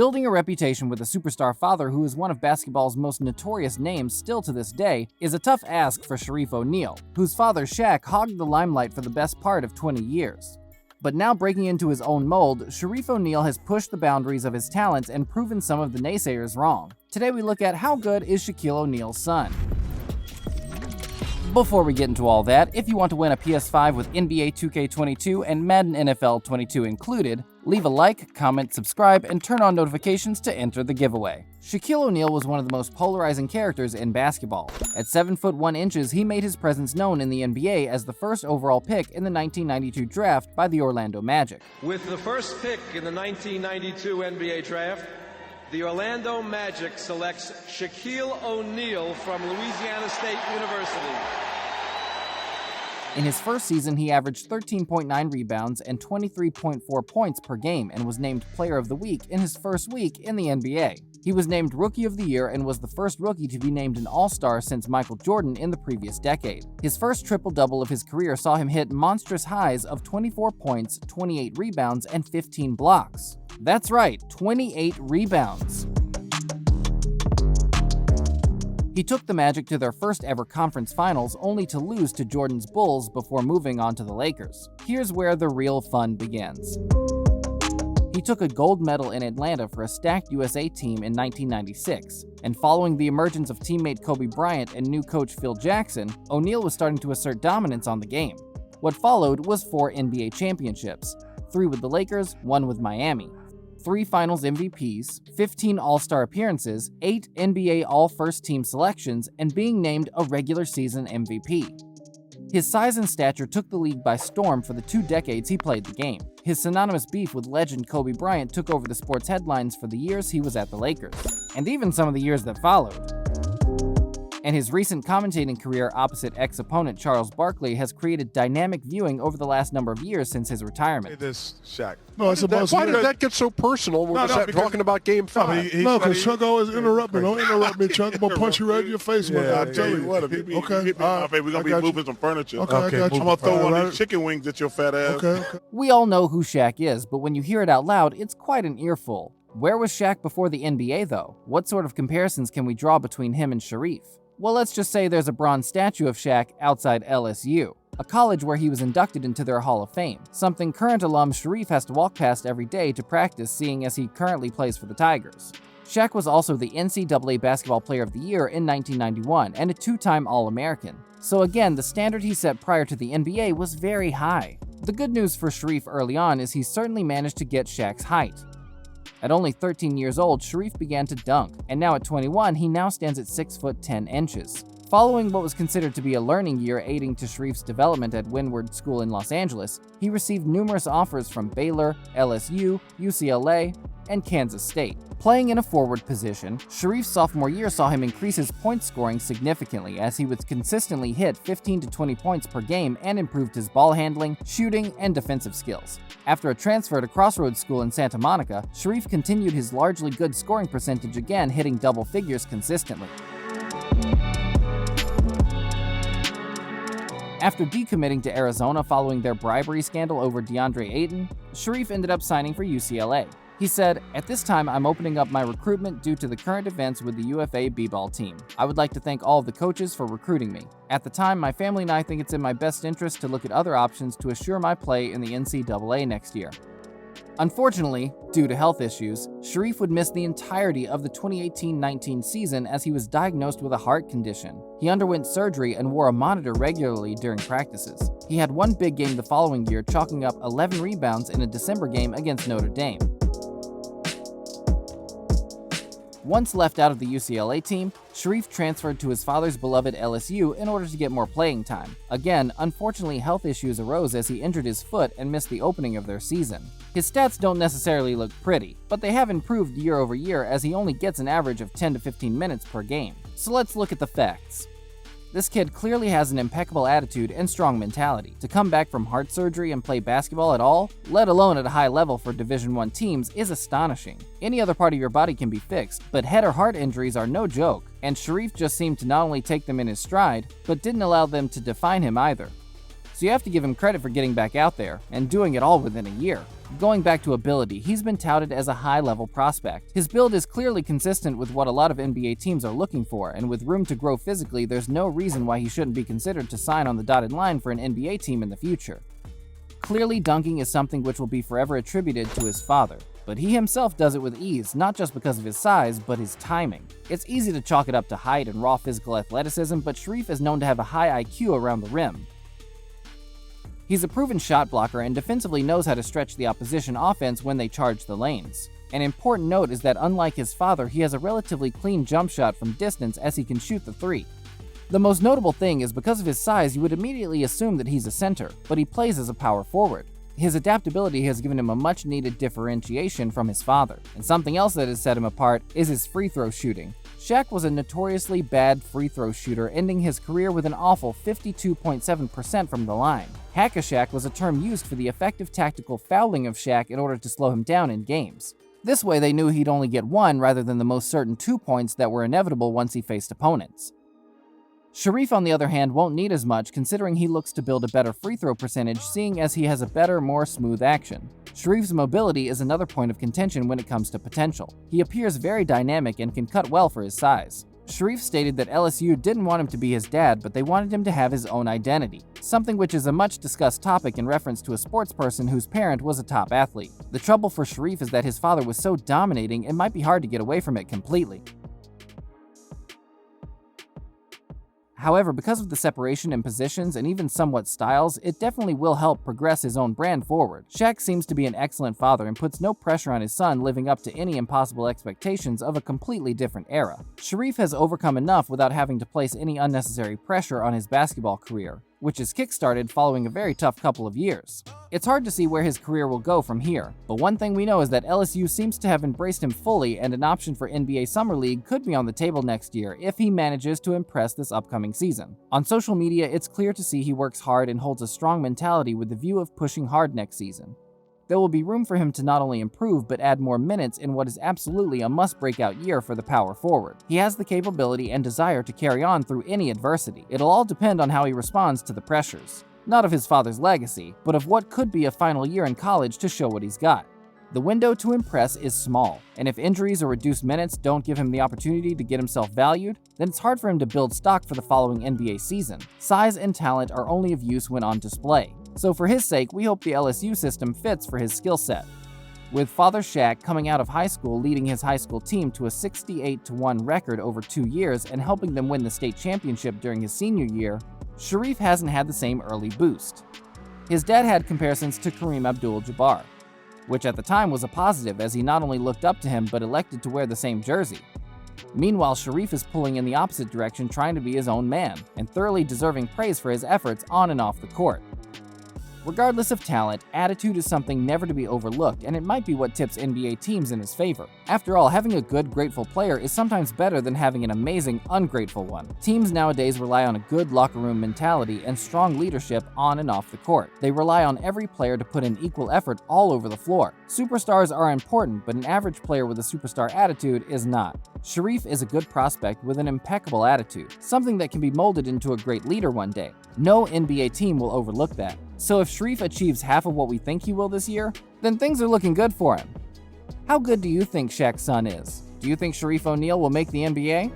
Building a reputation with a superstar father who is one of basketball's most notorious names still to this day is a tough ask for Shaquille O'Neal, whose father Shaq hogged the limelight for the best part of 20 years. But now breaking into his own mold, Shaquille O'Neal has pushed the boundaries of his talents and proven some of the naysayers wrong. Today we look at how good is Shaquille O'Neal's son. Before we get into all that, if you want to win a PS5 with NBA 2K22 and Madden NFL 22 included, leave a like, comment, subscribe, and turn on notifications to enter the giveaway. Shaquille O'Neal was one of the most polarizing characters in basketball. At 7 foot 1 inches, he made his presence known in the NBA as the first overall pick in the 1992 draft by the Orlando Magic. With the first pick in the 1992 NBA draft, the Orlando Magic selects Shaquille O'Neal from Louisiana State University. In his first season, he averaged 13.9 rebounds and 23.4 points per game and was named Player of the Week in his first week in the NBA. He was named Rookie of the Year and was the first rookie to be named an All-Star since Michael Jordan in the previous decade. His first triple-double of his career saw him hit monstrous highs of 24 points, 28 rebounds, and 15 blocks. That's right, 28 rebounds. He took the Magic to their first ever conference finals only to lose to Jordan's Bulls before moving on to the Lakers. Here's where the real fun begins. He took a gold medal in Atlanta for a stacked USA team in 1996, and following the emergence of teammate Kobe Bryant and new coach Phil Jackson, O'Neal was starting to assert dominance on the game. What followed was 4 NBA championships, 3 with the Lakers, 1 with Miami, 3 Finals MVPs, 15 All-Star appearances, 8 NBA All-First Team selections, and being named a regular season MVP. His size and stature took the league by storm for the 2 decades he played the game. His synonymous beef with legend Kobe Bryant took over the sports headlines for the years he was at the Lakers, and even some of the years that followed. And his recent commentating career opposite ex-opponent Charles Barkley has created dynamic viewing over the last number of years since his retirement. Hey, this Shaq. No, it's about Why did that get so personal when we're talking about Game 5? No, because Chuck always interrupt me. Don't interrupt me, Chuck. I'm going to punch you right in your face, man. I tell you. What? Okay. We're going to be moving some furniture. Okay, I got you. I'm going to throw one of these chicken wings at your fat ass. Okay. We all know who Shaq is, but when you hear it out loud, it's quite an earful. Where was Shaq before the NBA, though? What sort of comparisons can we draw between him and Shareef? Well, let's just say there's a bronze statue of Shaq outside LSU, a college where he was inducted into their Hall of Fame, something current alum Shareef has to walk past every day to practice, seeing as he currently plays for the Tigers. Shaq was also the NCAA Basketball Player of the Year in 1991 and a 2-time All-American. So again, the standard he set prior to the NBA was very high. The good news for Shareef early on is he certainly managed to get Shaq's height. At only 13 years old, Shareef began to dunk, and now at 21, he now stands at 6 foot 10 inches. Following what was considered to be a learning year aiding to Shareef's development at Windward School in Los Angeles, he received numerous offers from Baylor, LSU, UCLA, and Kansas State. Playing in a forward position, Shareef's sophomore year saw him increase his point scoring significantly as he would consistently hit 15 to 20 points per game and improved his ball handling, shooting, and defensive skills. After a transfer to Crossroads School in Santa Monica, Shareef continued his largely good scoring percentage again, hitting double figures consistently. After decommitting to Arizona following their bribery scandal over DeAndre Ayton, Shareef ended up signing for UCLA. He said, "At this time, I'm opening up my recruitment due to the current events with the UFA b-ball team. I would like to thank all of the coaches for recruiting me. At the time, my family and I think it's in my best interest to look at other options to assure my play in the NCAA next year." Unfortunately, due to health issues, Shareef would miss the entirety of the 2018-19 season as he was diagnosed with a heart condition. He underwent surgery and wore a monitor regularly during practices. He had one big game the following year, chalking up 11 rebounds in a December game against Notre Dame. Once left out of the UCLA team, Shareef transferred to his father's beloved LSU in order to get more playing time. Again, unfortunately, health issues arose as he injured his foot and missed the opening of their season. His stats don't necessarily look pretty, but they have improved year over year as he only gets an average of 10 to 15 minutes per game. So let's look at the facts. This kid clearly has an impeccable attitude and strong mentality. To come back from heart surgery and play basketball at all, let alone at a high level for Division I teams, is astonishing. Any other part of your body can be fixed, but head or heart injuries are no joke, and Shareef just seemed to not only take them in his stride, but didn't allow them to define him either. so you have to give him credit for getting back out there and doing it all within a year. Going back to ability, he's been touted as a high-level prospect. His build is clearly consistent with what a lot of NBA teams are looking for, and with room to grow physically, there's no reason why he shouldn't be considered to sign on the dotted line for an NBA team in the future. Clearly, dunking is something which will be forever attributed to his father, but he himself does it with ease, not just because of his size, but his timing. It's easy to chalk it up to height and raw physical athleticism, but Shareef is known to have a high IQ around the rim. He's a proven shot blocker and defensively knows how to stretch the opposition offense when they charge the lanes. An important note is that unlike his father, he has a relatively clean jump shot from distance as he can shoot the three. The most notable thing is because of his size, you would immediately assume that he's a center, but he plays as a power forward. His adaptability has given him a much-needed differentiation from his father, and something else that has set him apart is his free throw shooting. Shaq was a notoriously bad free throw shooter, ending his career with an awful 52.7% from the line. Hack-a-Shaq was a term used for the effective tactical fouling of Shaq in order to slow him down in games. This way they knew he'd only get 1 rather than the most certain 2 points that were inevitable once he faced opponents. Shareef, on the other hand, won't need as much, considering he looks to build a better free throw percentage, seeing as he has a better, more smooth action. Shareef's mobility is another point of contention when it comes to potential. He appears very dynamic and can cut well for his size. Shareef stated that LSU didn't want him to be his dad, but they wanted him to have his own identity, something which is a much discussed topic in reference to a sports person whose parent was a top athlete. The trouble for Shareef is that his father was so dominating, it might be hard to get away from it completely. However, because of the separation in positions and even somewhat styles, it definitely will help progress his own brand forward. Shaq seems to be an excellent father and puts no pressure on his son living up to any impossible expectations of a completely different era. Shareef has overcome enough without having to place any unnecessary pressure on his basketball career, which is kick-started following a very tough couple of years. It's hard to see where his career will go from here, but one thing we know is that LSU seems to have embraced him fully, and an option for NBA Summer League could be on the table next year if he manages to impress this upcoming season. On social media, it's clear to see he works hard and holds a strong mentality with the view of pushing hard next season. There will be room for him to not only improve but add more minutes in what is absolutely a must-breakout year for the power forward. He has the capability and desire to carry on through any adversity. It'll all depend on how he responds to the pressures. Not of his father's legacy, but of what could be a final year in college to show what he's got. The window to impress is small, and if injuries or reduced minutes don't give him the opportunity to get himself valued, then it's hard for him to build stock for the following NBA season. Size and talent are only of use when on display, so for his sake, we hope the LSU system fits for his skill set. With Father Shaq coming out of high school leading his high school team to a 68-1 record over 2 years and helping them win the state championship during his senior year, Shareef hasn't had the same early boost. His dad had comparisons to Kareem Abdul-Jabbar, which at the time was a positive as he not only looked up to him but elected to wear the same jersey. Meanwhile, Shareef is pulling in the opposite direction, trying to be his own man, and thoroughly deserving praise for his efforts on and off the court. Regardless of talent, attitude is something never to be overlooked, and it might be what tips NBA teams in his favor. After all, having a good, grateful player is sometimes better than having an amazing, ungrateful one. Teams nowadays rely on a good locker room mentality and strong leadership on and off the court. They rely on every player to put in equal effort all over the floor. Superstars are important, but an average player with a superstar attitude is not. Shareef is a good prospect with an impeccable attitude, something that can be molded into a great leader one day. No NBA team will overlook that. So if Shareef achieves half of what we think he will this year, then things are looking good for him. How good do you think Shaq's son is? Do you think Shaquille O'Neal will make the NBA?